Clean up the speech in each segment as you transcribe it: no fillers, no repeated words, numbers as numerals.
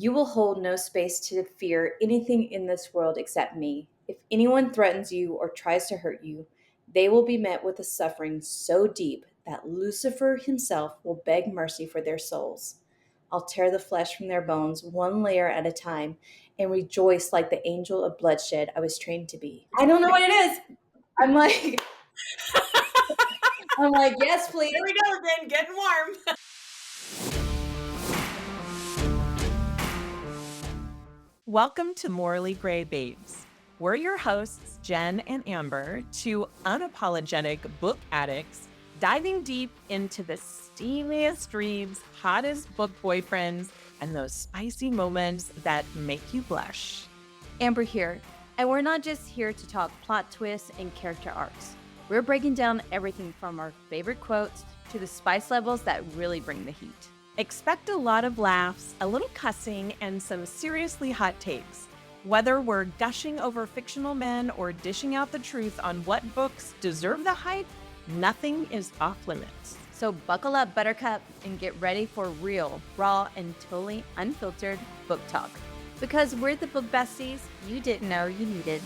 You will hold no space to fear anything in this world except me. If anyone threatens you or tries to hurt you, they will be met with a suffering so deep that Lucifer himself will beg mercy for their souls. I'll tear the flesh from their bones one layer at a time and rejoice like the angel of bloodshed I was trained to be. I don't know what it is. I'm like, yes, please. Here we go again, getting warm. Welcome to Morally Gray Babes. We're your hosts, Jen and Amber, two unapologetic book addicts, diving deep into the steamiest reads, hottest book boyfriends, and those spicy moments that make you blush. Amber here, and we're not just here to talk plot twists and character arcs. We're breaking down everything from our favorite quotes to the spice levels that really bring the heat. Expect a lot of laughs, a little cussing, and some seriously hot takes. Whether we're gushing over fictional men or dishing out the truth on what books deserve the hype, nothing is off limits. So buckle up, Buttercup, and get ready for real, raw, and totally unfiltered book talk. Because we're the book besties you didn't know you needed.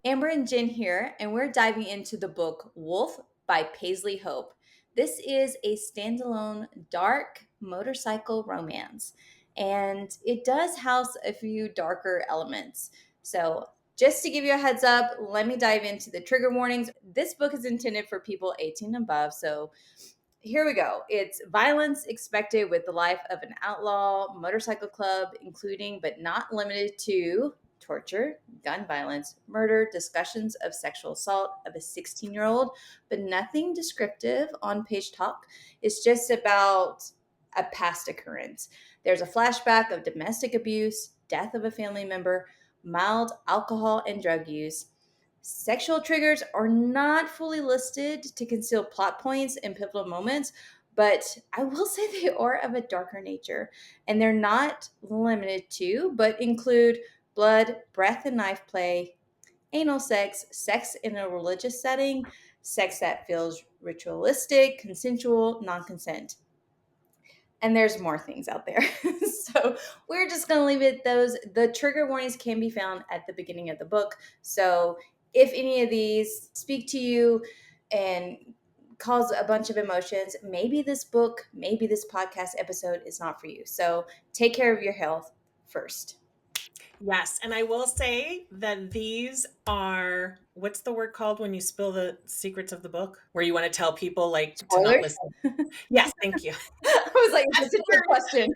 Amber and Jen here, and we're diving into the book Wolf by Paisley Hope. This is a standalone dark motorcycle romance, and it does house a few darker elements. So, just to give you a heads up, let me dive into the trigger warnings. This book is intended for people 18 and above, so here we go. It's violence expected with the life of an outlaw motorcycle club, including but not limited to torture, gun violence, murder, discussions of sexual assault of a 16-year-old, but nothing descriptive on page talk. It's just about a past occurrence. There's a flashback of domestic abuse, death of a family member, mild alcohol and drug use. Sexual triggers are not fully listed to conceal plot points and pivotal moments, but I will say they are of a darker nature, and they're not limited to, but include blood, breath and knife play, anal sex, sex in a religious setting, sex that feels ritualistic, consensual, non-consent. And there's more things out there. So we're just going to leave it those. The trigger warnings can be found at the beginning of the book. So if any of these speak to you and cause a bunch of emotions, maybe this book, maybe this podcast episode is not for you. So take care of your health first. Yes, and I will say that these are, what's the word called when you spill the secrets of the book? Where you want to tell people like to not listen. Yes, thank you. I was like, that's a good question.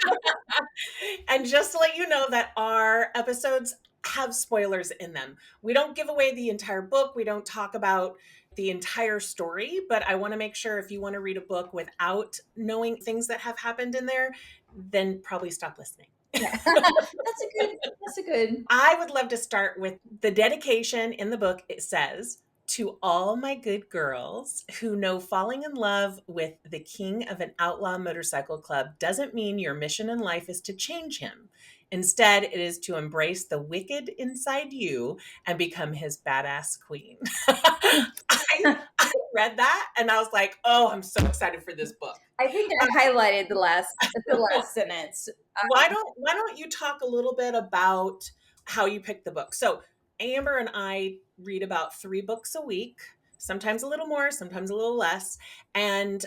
And just to let you know that our episodes have spoilers in them. We don't give away the entire book. We don't talk about the entire story, but I want to make sure if you want to read a book without knowing things that have happened in there, then probably stop listening. Yeah. That's a good. I would love to start with the dedication in the book. It says, "To all my good girls who know falling in love with the king of an outlaw motorcycle club doesn't mean your mission in life is to change him. Instead, it is to embrace the wicked inside you and become his badass queen." I read that and I was like, oh, I'm so excited for this book. I think I highlighted the last sentence. Why don't you talk a little bit about how you picked the book? So Amber and I read about 3 books a week, sometimes a little more, sometimes a little less. And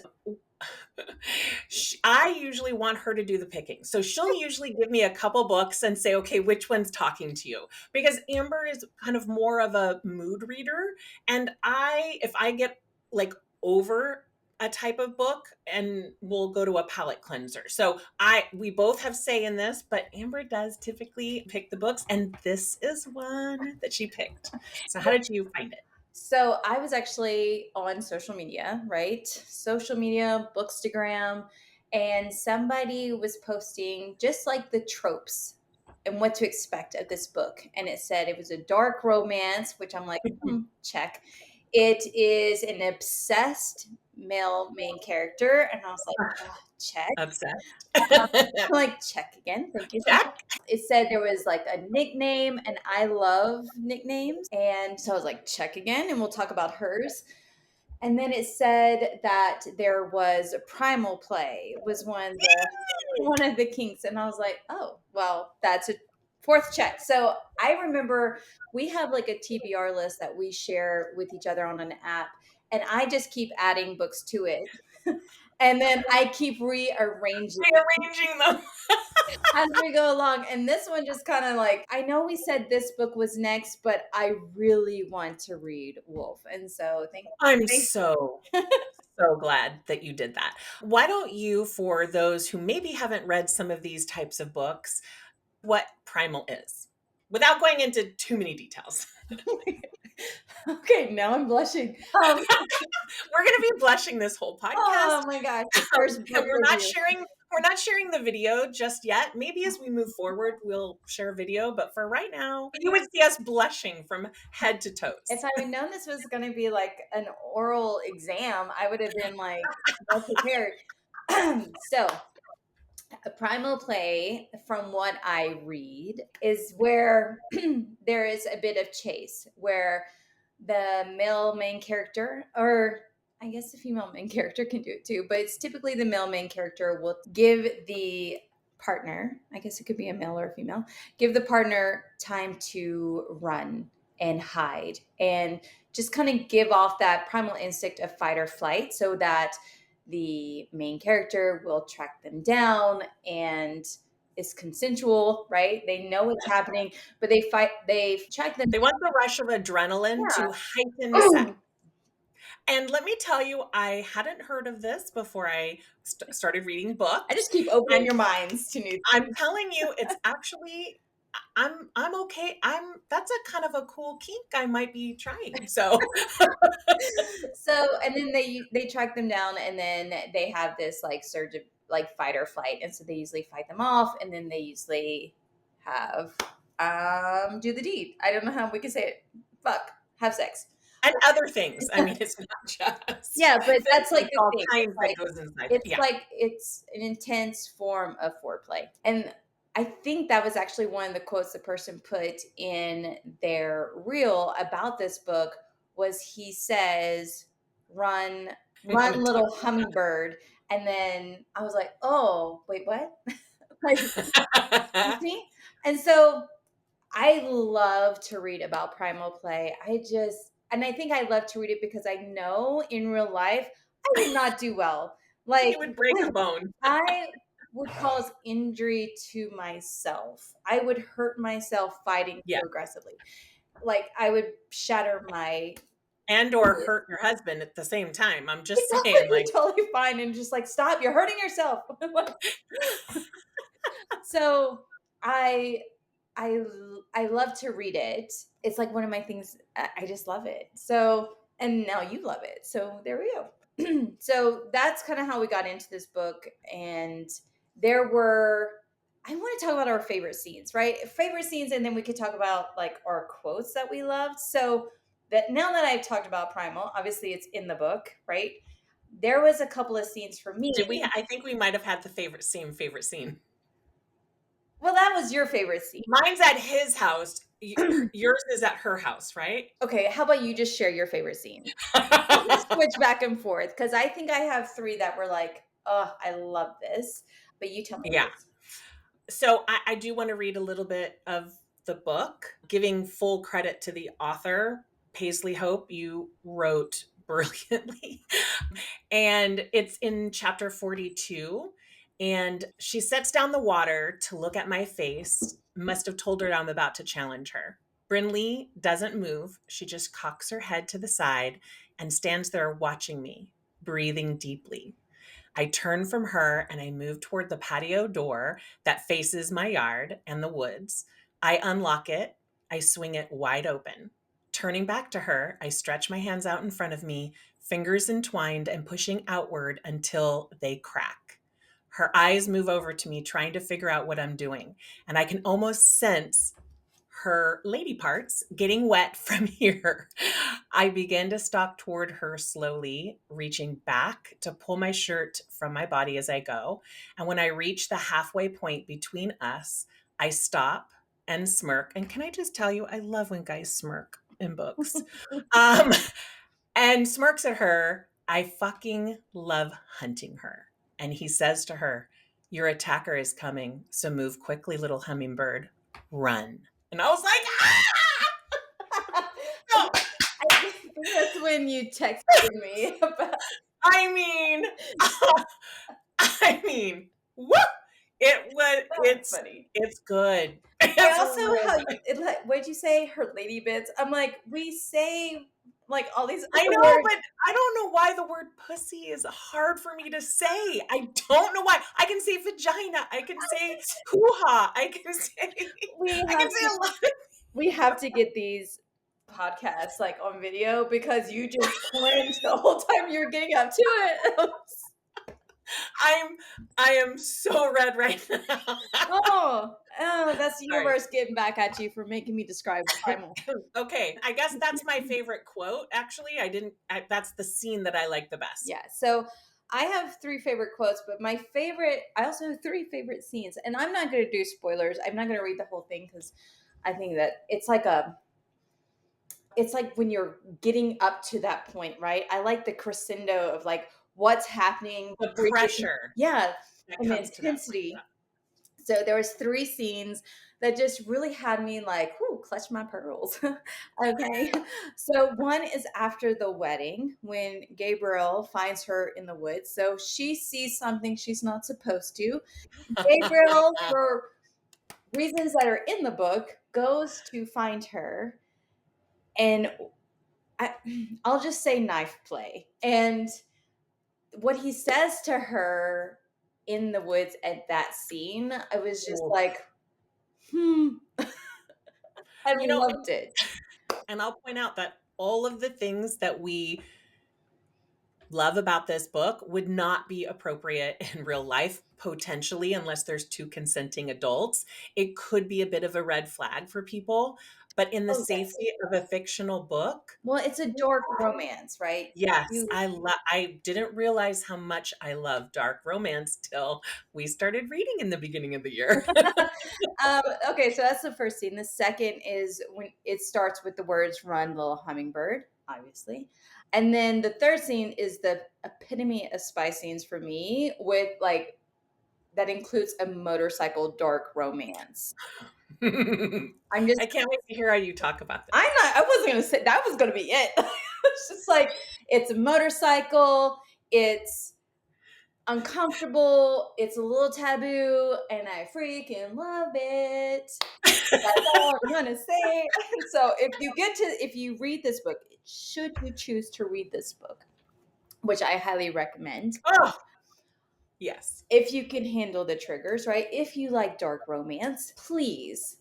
I usually want her to do the picking. So she'll usually give me a couple books and say, okay, which one's talking to you? Because Amber is kind of more of a mood reader. And if I get like over a type of book, and we'll go to a palate cleanser. So we both have say in this, but Amber does typically pick the books, and this is one that she picked. So how did you find it? So I was actually on social media, right? Social media, Bookstagram, and somebody was posting just like the tropes and what to expect of this book. And it said it was a dark romance, which I'm like, check. It is an obsessed male main character. And I was like, oh, check. Obsessed. I'm like, check again. Thank you. Check. It said there was like a nickname, and I love nicknames. And so I was like, check again, and we'll talk about hers. And then it said that there was a primal play was one of the kinks, and I was like, oh, well, that's a fourth check. So I remember we have like a TBR list that we share with each other on an app, and I just keep adding books to it, and then I keep rearranging Rearranging them. as we go along. And this one just kind of like, I know we said this book was next, but I really want to read Wolf, and so I'm thank so glad that you did that. Why don't you, for those who maybe haven't read some of these types of books, what primal is, without going into too many details? Okay, now I'm blushing. We're going to be blushing this whole podcast. Oh my gosh, the first book We're not review. sharing we're not sharing the video just yet. Maybe as we move forward we'll share video, but for right now, you would see us blushing from head to If toes. I had known this was going to be like an oral exam, I would have been like well prepared. So, a primal play, from what I read, is where there is a bit of chase, where the male main character, or I guess the female main character can do it too, but it's typically the male main character will give the partner, I guess it could be a male or a female, give the partner time to run and hide and just kind of give off that primal instinct of fight or flight so that the main character will track them down and it's consensual, right? They know what's happening, but they track them. They want the rush of adrenaline to heighten sex. Yeah. And let me tell you, I hadn't heard of this before I started reading I books. just keep opening And your minds to new I'm things. telling you, it's actually I'm okay. That's a kind of a cool kink I might be trying. So So, and then they track them down, and then they have this like surge of like fight or flight, and so they usually fight them off, and then they usually have do the deed. I don't know how we can say it. Fuck, have sex. and other things. I mean, it's not just Yeah, but that's like it's the all thing. kinds that goes inside it. It's Yeah. like it's an intense form of foreplay. And I think that was actually one of the quotes the person put in their reel about this book was he says, run, I'm gonna run talk little hummingbird. And then I was like, oh, wait, what? Like, excuse me? And so I love to read about primal play. And I think I love to read it because I know in real life I would not do well. Like, you would break a bone. I would cause injury to myself. I would hurt myself fighting Yeah. so aggressively. Like, I would shatter my. And or hurt your husband at the same time. I'm just It's saying, like, totally fine and just like, stop, you're hurting yourself. So I I love to read it. It's like one of my things. I just love it. So and now you love it. So there we go. So that's kind of how we got into this book. And there were. I want to talk about our favorite scenes, right? Favorite scenes, and then we could talk about like our quotes that we loved. So that now that I've talked about Primal, obviously it's in the book, right? There was a couple of scenes for me. did we I think we might have had the favorite scene. Well, that was your favorite scene. Mine's at his house. Yours is at her house, right? Okay, how about you just share your favorite scene? Let's switch back and forth because I think I have three that were like, oh, I love this. But you tell me Yeah. yours. So I do want to read a little bit of the book, giving full credit to the author, Paisley Hope. You wrote brilliantly. And it's in chapter 42. And she sets down the water to look at my face. Must have told her I'm about to challenge her. Brinley doesn't move. She just cocks her head to the side and stands there watching me, breathing deeply. I turn from her and I move toward the patio door that faces my yard and the woods. I unlock it. I swing it wide open. Turning back to her, I stretch my hands out in front of me, fingers entwined and pushing outward until they crack. Her eyes move over to me, trying to figure out what I'm doing. And I can almost sense her lady parts getting wet from here. I begin to stalk toward her slowly, reaching back to pull my shirt from my body as I go. And when I reach the halfway point between us, I stop and smirk. And can I just tell you, I love when guys smirk in books. Um, and smirks at her. I fucking love hunting her. And he says to her, your attacker is coming, so move quickly, little hummingbird. Run. And I was like, I no. think that's when you texted me about. I mean, I mean, whoop! It was. That's funny. It's good. I It's also real how good. it like what'd you say? Her lady bits. I'm like, we say like all these I other know, words. but I don't know why the word pussy is hard for me to say. I don't know why. I can say vagina. I can say hoo-ha. I can say. We I can have say to a lot. we have to get these podcasts like on video because you just cringe the whole time you're getting up to it. I'm. I am so red right now. Oh, that's the Sorry. universe getting back at you for making me describe primal. Okay, I guess that's my favorite quote. Actually, I didn't. That's the scene that I like the best. Yeah. So I have three favorite quotes, but my favorite, I also have three favorite scenes. And I'm not going to do spoilers. I'm not going to read the whole thing because I think that it's like when you're getting up to that point, right? I like the crescendo of like what's happening. The pressure Yeah. that And the comes to that point. intensity. So there was three scenes that just really had me like, whoo, clutch my pearls. Okay. So one is after the wedding when Gabriel finds her in the woods. So she sees something she's not supposed to. Gabriel, for reasons that are in the book, goes to find her. And I, I'll just say knife play. And what he says to her in the woods at that scene, I was just Oof. like, hmm. I You know, loved it. and I'll point out that all of the things that we love about this book would not be appropriate in real life, potentially, unless there's two consenting adults. It could be a bit of a red flag for people, but in the Oh, yes. safety of a fictional book, Well, it's a dark romance, right? yes, You I didn't realize how much I love dark romance till we started reading in the beginning of the year. okay, so that's the first scene. The second is when it starts with the words "Run, little hummingbird," obviously, and then the third scene is the epitome of spy scenes for me, with like that includes a motorcycle dark romance. I'm just, I can't wait to hear how you talk about this. I'm not. I wasn't gonna say that was gonna be it. It's just like it's a motorcycle. It's uncomfortable. It's a little taboo, and I freaking love it. That's all I'm gonna say. So if you read this book, should you choose to read this book, which I highly recommend, Oh, yes. if you can handle the triggers, right? If you like dark romance, please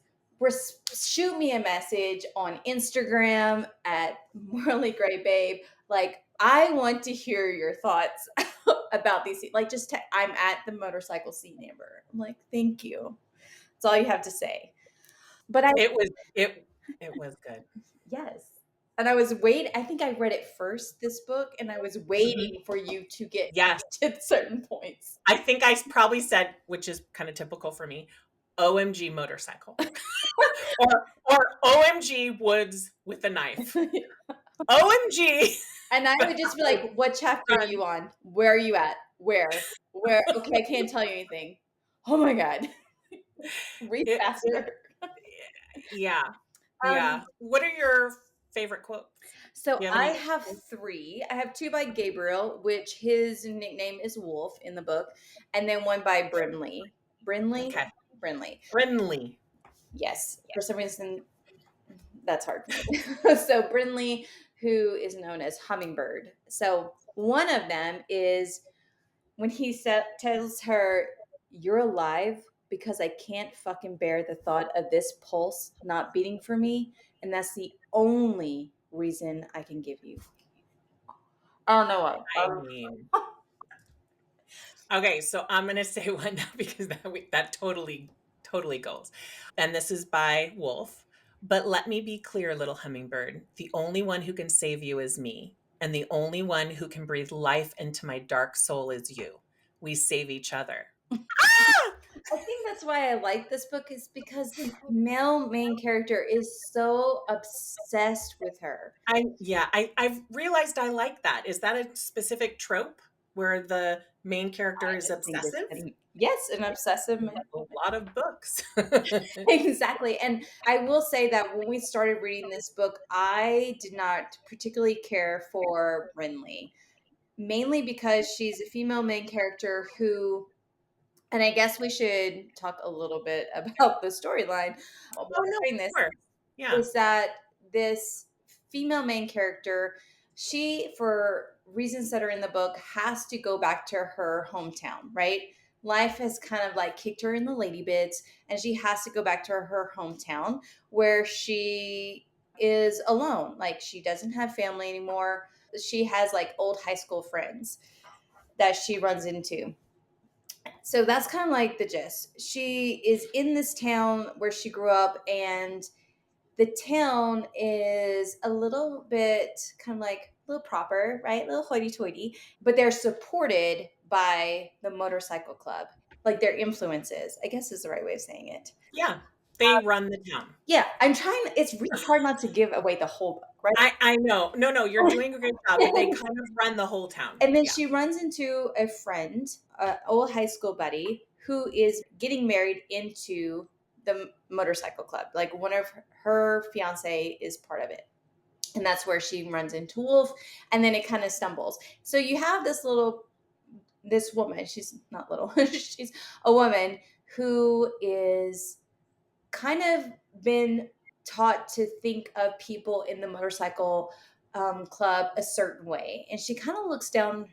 shoot me a message on Instagram at Morally Gray Babe. Like, I want to hear your thoughts about these. Like, I'm at the motorcycle scene, Amber. I'm like, thank you. That's all you have to say. But It was good. yes. And I think I read it first, this book, and I was Mhm. waiting for you to get Yes. to certain points. I think I probably said, which is kind of typical for me, OMG motorcycle. Or OMG woods with a knife. OMG. And I would just be like, "What chapter are you on? Where are you at? Where? Where? Okay, I can't tell you anything. Oh my god, read It faster." yeah. Um, Yeah. What are your favorite quotes? so Do you have I any? have three. I have two by Gabriel, which his nickname is Wolf in the book, and then one by Brinley. Brinley, Okay. Brinley. Friendly. Yes, for some reason that's hard for me. So Brinley, who is known as Hummingbird. So one of them is when he tells her, "You're alive because I can't fucking bear the thought of this pulse not beating for me, and that's the only reason I can give you." I don't know what. I mean, okay, so I'm gonna say one now because that totally goes. And this is by Wolf. But let me be clear, little hummingbird. The only one who can save you is me, and the only one who can breathe life into my dark soul is you. We save each other. Ah! I think that's that's why I like this book is because the male main character is so obsessed with her. I've realized I like that. Is that a specific trope where the main character I is just think it's obsessive? yes, an obsessive man. A lot of books. Exactly. And I will say that when we started reading this book, I did not particularly care for Brinley, mainly because she's a female main character who, and I guess we should talk a little bit about the storyline while Oh no, doing this, sure. Yeah. is that this female main character, she, for reasons that are in the book, has to go back to her hometown, right? Life has kind of like kicked her in the lady bits, and she has to go back to her hometown where she is alone. Like, she doesn't have family anymore. She has like old high school friends that she runs into. So that's kind of like the gist. She is in this town where she grew up, and the town is a little bit kind of like a little proper, right? A little hoity toity, but they're supported by the motorcycle club. Like their influences, I guess is the right way of saying it. Yeah. They run the town. Yeah, I'm trying, it's really hard not to give away the whole book, right? I know. No, no, you're doing a great job, but they kind of run the whole town. And then Yeah. she runs into a friend, an old high school buddy, who is getting married into the motorcycle club. Like one of her fiance is part of it. And that's where she runs into Wolf, and then it kind of stumbles. So you have this woman, she's not little, she's a woman who is kind of been taught to think of people in the motorcycle club a certain way. And she kind of looks down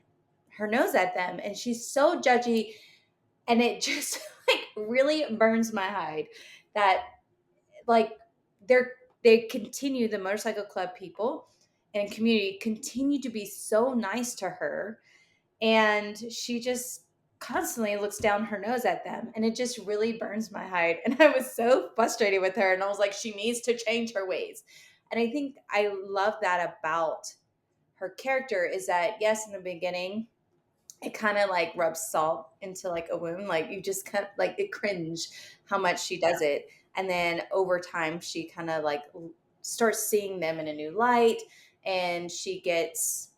her nose at them, and she's so judgy. And it just like really burns my hide that like they're they continue, the motorcycle club people and community continue to be so nice to her, and she just constantly looks down her nose at them, and it just really burns my hide. And I was so frustrated with her, and I was like, she needs to change her ways. And I think I love that about her character, is that yes, in the beginning it kind of like rubs salt into like a wound, like you just kind of like it cringe how much she does it. And then over time she kind of like starts seeing them in a new light, and she gets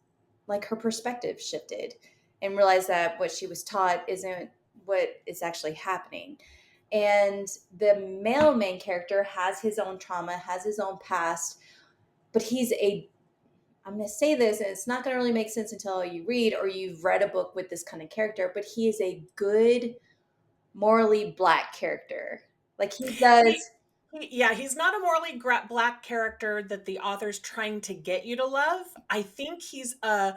like her perspective shifted and realize that what she was taught isn't what is actually happening. And the male main character has his own trauma, has his own past, but he's a, I'm going to say this, and it's not going to really make sense until you read or you've read a book with this kind of character, but he is a good, morally black character. Like he does. He, yeah, he's not a morally black character that the author's trying to get you to love. I think he's a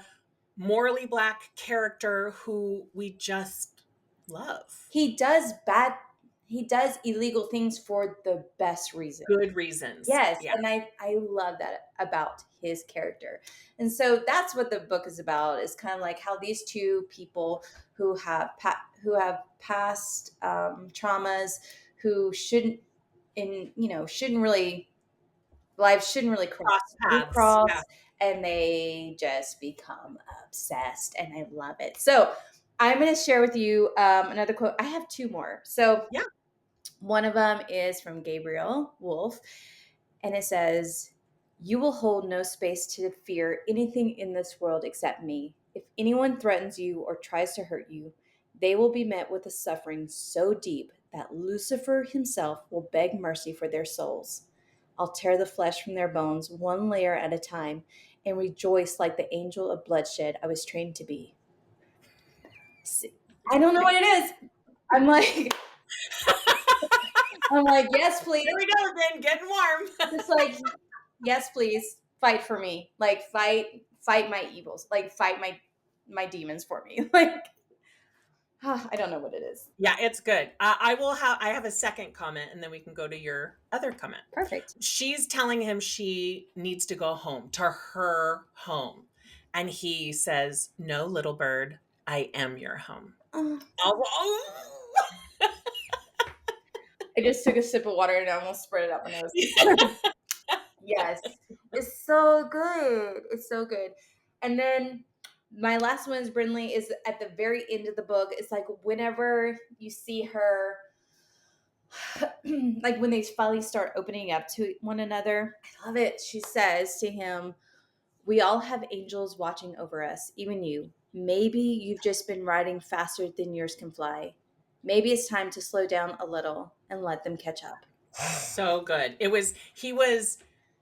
morally black character who we just love. He does bad, he does illegal things for the best reason. Good reasons. Yes, Yeah. and I love that about his character. And so that's what the book is about, is kind of like how these two people who have who have past traumas, who shouldn't, in shouldn't really, life shouldn't really cross, Cross they paths. cross, Yeah. and they just become obsessed, and I love it. So I'm going to share with you another quote. I have two more. So Yeah. one of them is from Gabriel Wolf, and it says, "You will hold no space to fear anything in this world except me. If anyone threatens you or tries to hurt you, they will be met with a suffering so deep that Lucifer himself will beg mercy for their souls. I'll tear the flesh from their bones one layer at a time and rejoice like the angel of bloodshed I was trained to be." I don't know what it is. I'm like, I'm like, yes, please. There we go again, getting warm. Just like, yes, please fight for me. Like fight my evils. Like fight my demons for me. Like I don't know what it is. Yeah, it's good. I have a second comment, and then we can go to your other comment. Perfect. She's telling him she needs to go home, to her home. And he says, "No, little bird, I am your home." Oh, Oh, I just took a sip of water and I almost spread it out my nose. Yes. It's so good. It's so good. And then my last one is Brinley, is at the very end of the book. It's like whenever you see her like when they finally start opening up to one another. I love it. She says to him, "We all have angels watching over us, even you. Maybe you've just been riding faster than yours can fly. Maybe it's time to slow down a little and let them catch up." So good.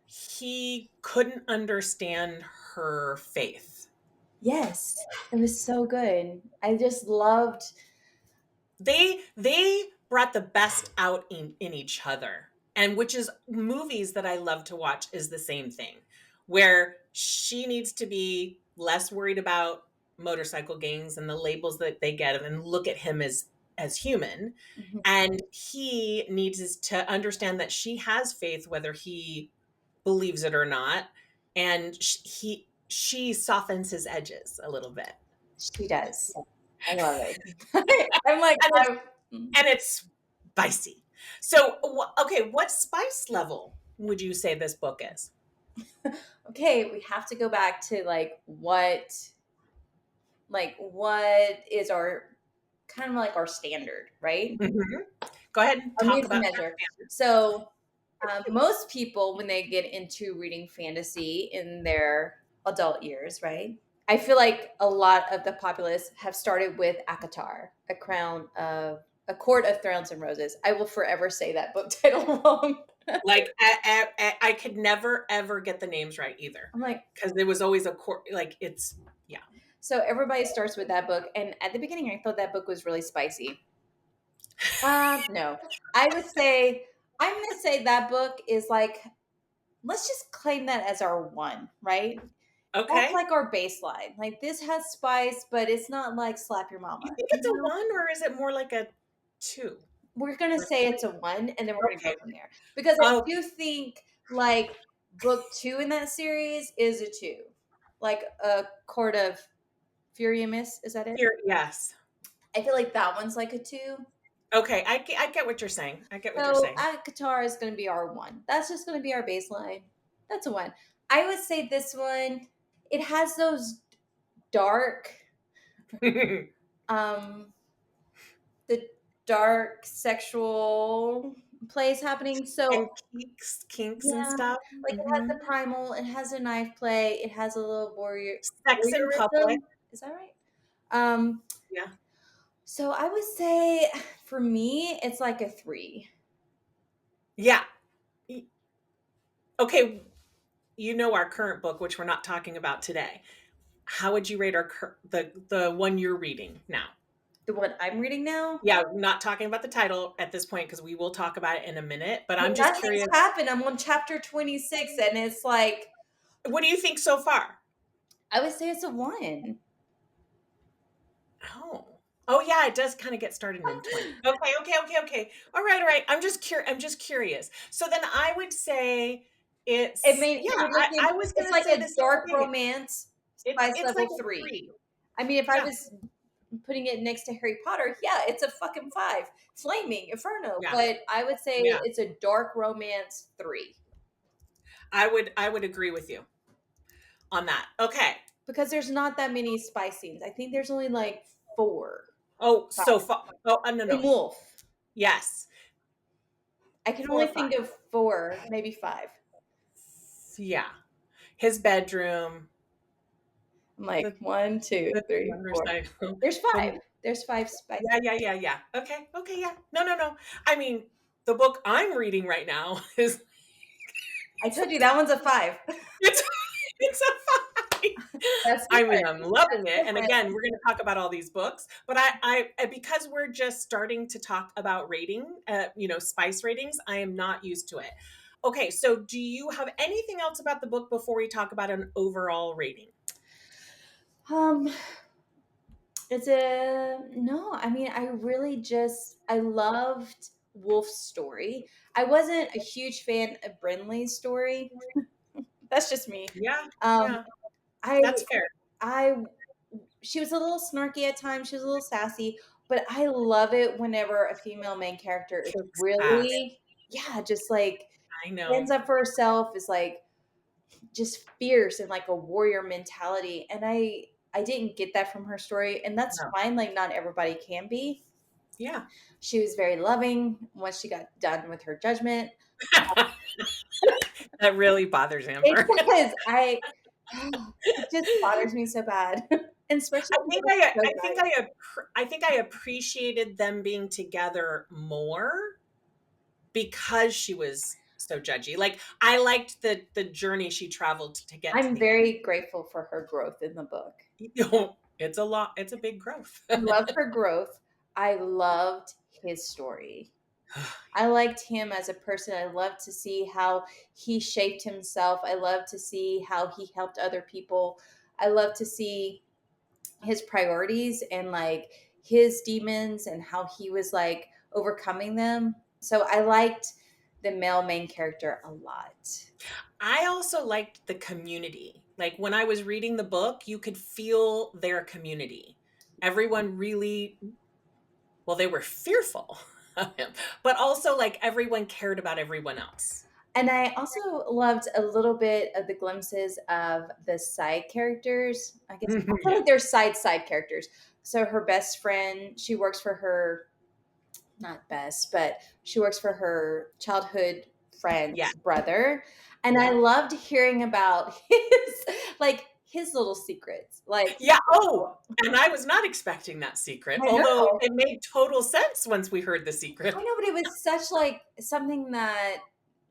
He couldn't understand her faith. Yes, it was so good. I just loved. They brought the best out in each other. And which is movies that I love to watch is the same thing, where she needs to be less worried about motorcycle gangs and the labels that they get and look at him as human, Mhm. and he needs to understand that she has faith whether he believes it or not, and she softens his edges a little bit. She does. I love it. I'm like, And I'm, it's spicy. So, okay, what spice level would you say this book is? okay, we have to go back to what is our kind of like our standard, right? Mhm. Go ahead and Our talk mutual about measure. So, most people, when they get into reading fantasy in their adult years, right? I feel like a lot of the populace have started with ACOTAR, A Court of Thorns and Roses. I will forever say that book title wrong. like I could never ever get the names right either I'm like, because there was always a court like it's yeah. so everybody starts with that book, and at the beginning, I thought that book was really spicy. No, I would say I'm gonna say that book is like, let's just claim that as our one, right? That's Okay. like our baseline. Like this has spice, but it's not like slap your You mama. think You it's a know? one or is it more like a two We're gonna or say it's three? a one, and then we're gonna go Okay. from there. Because I Oh, do think like book two in that series is a two, like a Court of Furious. Is that it? here, yes. I feel like that one's like a two. Okay, I get what you're saying. I get what you're So saying. at guitar is going to be our one. That's just going to be our baseline. That's a one. I would say this one. It has those dark, um, the dark sexual plays happening. So And kinks and yeah, stuff. like it has Mhm. the primal. It has a knife play. It has a little Sex in public. voyeurism. Is that right? Um. Yeah. So I would say for me, it's like a three. Yeah. Y- Okay, you know our current book, which we're not talking about today. How would you rate the one you're reading now? The one I'm reading now. Yeah, not talking about the title at this point because we will talk about it in a minute. But I'm just Nothing's curious, happened. I'm on chapter 26, and it's like what do you think so far? I would say it's a one. Oh. Oh yeah, it does kind of get started in 20. Okay, okay, okay, okay. All right, all right. I'm just curious. So then I would say I it's mean, yeah, you're looking. I was It's gonna like say a the same dark thing. romance, spice It's like level a three. three. I mean, if I Yeah, was putting it next to Harry Potter, yeah, it's a fucking five, flaming inferno. yeah, But I would say yeah. it's a dark romance three I would agree with you on that. Okay. because there's not that many spice scenes. I think there's only like four, Oh, five. so far. Oh, no, In no. Wolf, Yes. I can Four only or five. think of four, maybe five. Yeah. His bedroom, I'm like the one, two, the three, four. motorcycle, There's the five. There's five spice. yeah, yeah, yeah, yeah. Okay, okay, yeah. No, no, no. I mean, the book I'm reading right now is I told you that one's a five. it's it's a five. That's I mean, different. I'm loving That's it. And different. again, we're going to talk about all these books, but because we're just starting to talk about rating, spice ratings, I am not used to it. Okay, so do you have anything else about the book before we talk about an overall rating? Um, it's a no. I mean, I loved Wolf's story. I wasn't a huge fan of Brinley's story. That's just me. Yeah, Um, yeah, I that's fair. I she was a little snarky at times. She was a little sassy, but I love it whenever a female main character is Kicks ass. really, yeah, just like I stands know. up for herself. Is like just fierce and like a warrior mentality. And I didn't get that from her story, and that's No. fine. Like not everybody can be. Yeah. She was very loving once she got done with her judgment. That really bothers It Amber. does. It just bothers me so bad, and especially I because think it's so nice. I think I appreciated them being together more because she was so judgy. Like I liked the journey she traveled to get to I'm the end. very grateful for her growth in the book. You know, it's a lot. It's a big growth. I love her growth. I loved his story. I liked him as a person. I loved to see how he shaped himself. I love to see how he helped other people. I love to see his priorities and like his demons and how he was like overcoming them. So I liked the male main character a lot. I also liked the community. Like when I was reading the book, you could feel their community. Everyone really, well, they were fearful of him, but also like everyone cared about everyone else. And I also loved a little bit of the glimpses of the side characters. I guess I feel Yeah. like they're side characters. So her best friend, she works for her, not best, but she works for her childhood Yeah. friend's brother. And I Yeah. loved hearing about his like his little secrets. Like Yeah. Oh, and I was not expecting that secret, I although know. it made total sense once we heard the I secret. know, but it was such like something that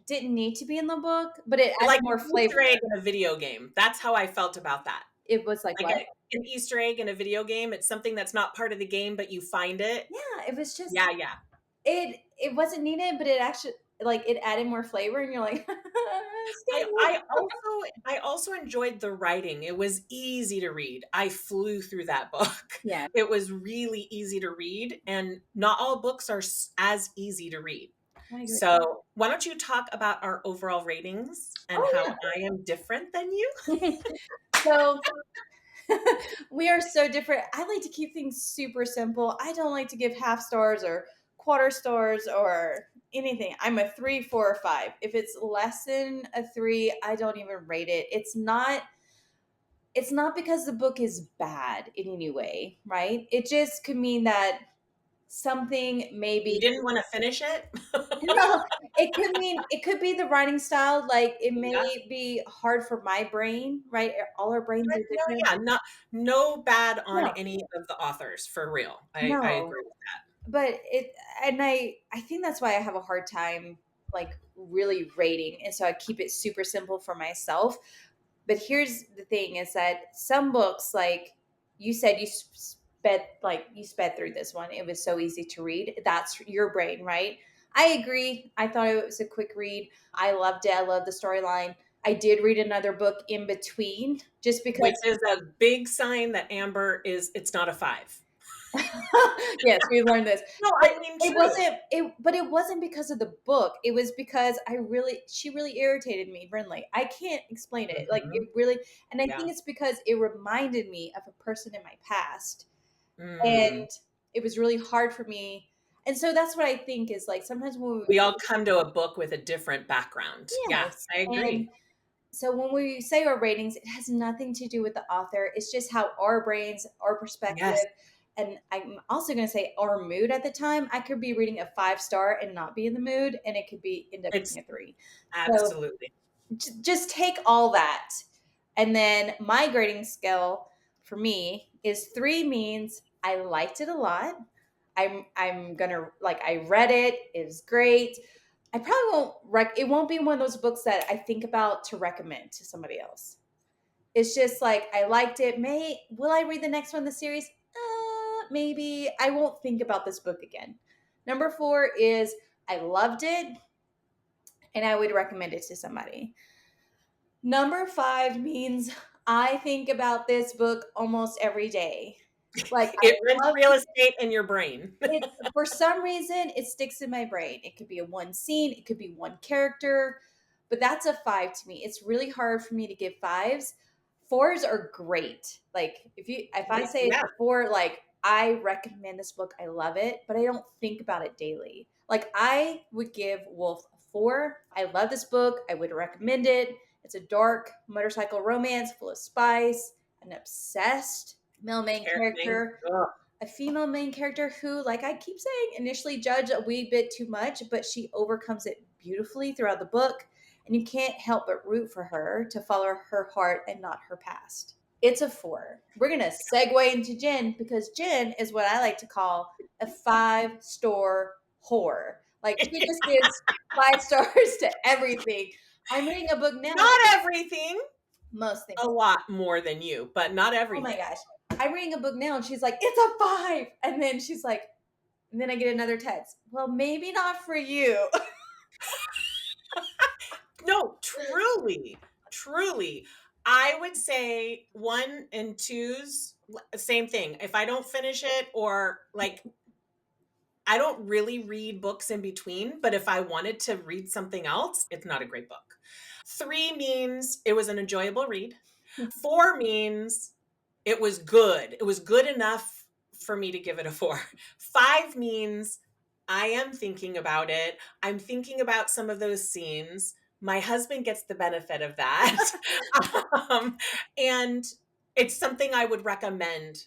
didn't need to be in the book, but it added Like more an Easter flavor. egg in a video game. That's how I felt about that. It was like Like what? an Easter egg in a video game. It's something that's not part of the game, but you find it. Yeah, it was just Yeah, yeah. it wasn't needed, but it actually like it added more flavor, and you're like, I Steamy. I also I also enjoyed the writing. It was easy to read. I flew through that book. Yeah, It was really easy to read, and not all books are as easy to read. I agree. So, why don't you talk about our overall ratings and how Oh I am different than you? yeah. So we are so different. I like to keep things super simple. I don't like to give half stars or quarter stars or anything. I'm a 3, 4, or 5. If it's less than a 3, I don't even rate it. It's not because the book is bad in any way, right? It just could mean that something You maybe didn't want to finish it? no, it could mean it could be the writing style. Like it Yeah. may be hard for my brain, right? All our brains But are no, different. yeah, no bad on No, any of the authors for real. I no. agree. But it and I think that's why I have a hard time like really rating. And so I keep it super simple for myself. But here's the thing is that some books like you said you sped through this one. It was so easy to read. That's your brain, right? I agree. I thought it was a quick read. I loved it. I loved the storyline. I did read another book in between just Which because is a big sign that Amber it's not a 5. yes, we learned this. No, But I mean it true. wasn't but it wasn't because of the book. It was because she really irritated me, Brinley. I can't explain it. Like Mhm. it really and I Yeah. think it's because it reminded me of a person in my past. Mm. And it was really hard for me. And so that's what I think is like sometimes when We all come to a book with a different background. Yeah, yes. I agree. And so when we say our ratings, it has nothing to do with the author. It's just how our brains, our perspective, Yes, and I'm also going to say our mood at the time. I could be reading a 5 star and not be in the mood, and it could be end up it's being a 3. So absolutely. just take all that, and then my grading scale for me is 3 means I liked it a lot. I'm gonna like I read it. It was great. I probably won't it won't be one of those books that I think about to recommend to somebody else. It's just like I liked it. Will I read the next one in the series? Maybe. I won't think about this book again. Number 4 is I loved it and I would recommend it to somebody. Number 5 means I think about this book almost every day. Like It I rents love real estate in your brain. it for some reason it sticks in my brain. It could be a one scene, it could be one character, but that's a 5 to me. It's really hard for me to give 5s. 4s are great. Like if I say it's Yeah, a 4, like I recommend this book. I love it, but I don't think about it daily. Like I would give Wolf a 4. I love this book. I would recommend it. It's a dark motorcycle romance full of spice, an obsessed male main thing. character. Ugh. a female main character who, like I keep saying, initially judged a wee bit too much, but she overcomes it beautifully throughout the book. And you can't help but root for her to follow her heart and not her past. It's a 4. We're going to segue into Jen because Jen is what I like to call a 5-star whore. Like, she just gives 5 stars to everything. I'm reading a book now. Not everything. Most things. A lot more than you, but not everything. Oh my gosh. I'm reading a book now and she's like, it's a 5. And then she's like, and then I get another text. Well, maybe not for you. No, truly. I would say 1 and 2's same thing. If I don't finish it, or like, I don't really read books in between, but if I wanted to read something else, it's not a great book. 3 means it was an enjoyable read. 4 means it was good. It was good enough for me to give it a 4. 5 means I am thinking about it. I'm thinking about some of those scenes. My husband gets the benefit of that. And it's something I would recommend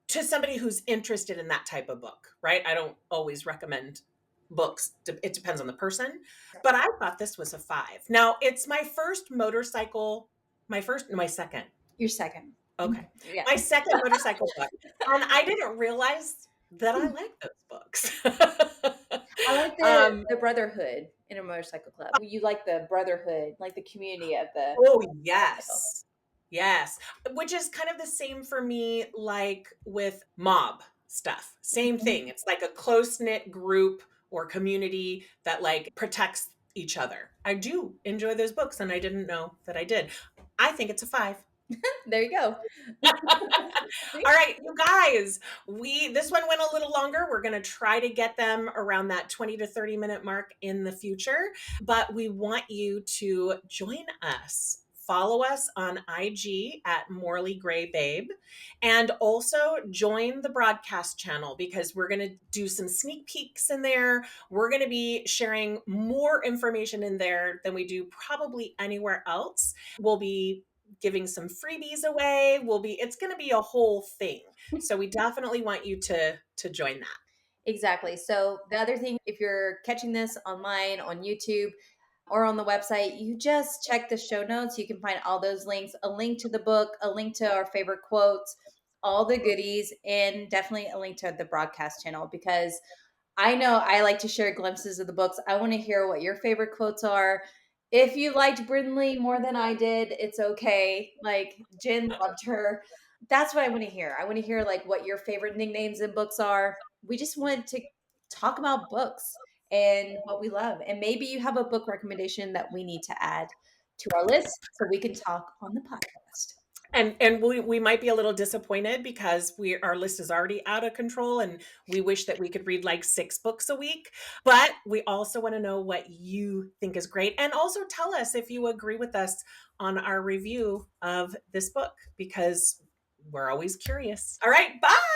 to somebody who's interested in that type of book, right? I don't always recommend books. It depends on the person. But I thought this was a 5. Now, it's my first motorcycle, my second. Your second. Okay. Yeah. My second motorcycle book. And I didn't realize that I like those books. I like the brotherhood in a motorcycle club. You like the brotherhood, like the community of the. Oh, yes. Yes. Which is kind of the same for me, like with mob stuff. Same thing. It's like a close-knit group or community that like protects each other. I do enjoy those books, and I didn't know that I did. I think it's a 5. There you go. All right, you guys, this one went a little longer. We're going to try to get them around that 20 to 30 minute mark in the future, but we want you to join us. Follow us on IG at Morley Gray Babe, and also join the broadcast channel because we're going to do some sneak peeks in there. We're going to be sharing more information in there than we do probably anywhere else. We'll be giving some freebies away. It's going to be a whole thing. So we definitely want you to join that. Exactly. So the other thing, if you're catching this online on YouTube or on the website, you just check the show notes. You can find all those links, a link to the book, a link to our favorite quotes, all the goodies, and definitely a link to the broadcast channel because I know I like to share glimpses of the books. I want to hear what your favorite quotes are. If you liked Brinley more than I did, it's okay. Like Jen loved her. That's what I want to hear. I want to hear like what your favorite nicknames in books are. We just want to talk about books and what we love. And maybe you have a book recommendation that we need to add to our list so we can talk on the podcast. And we might be a little disappointed because our list is already out of control, and we wish that we could read like 6 books a week. But we also want to know what you think is great, and also tell us if you agree with us on our review of this book because we're always curious. All right, bye.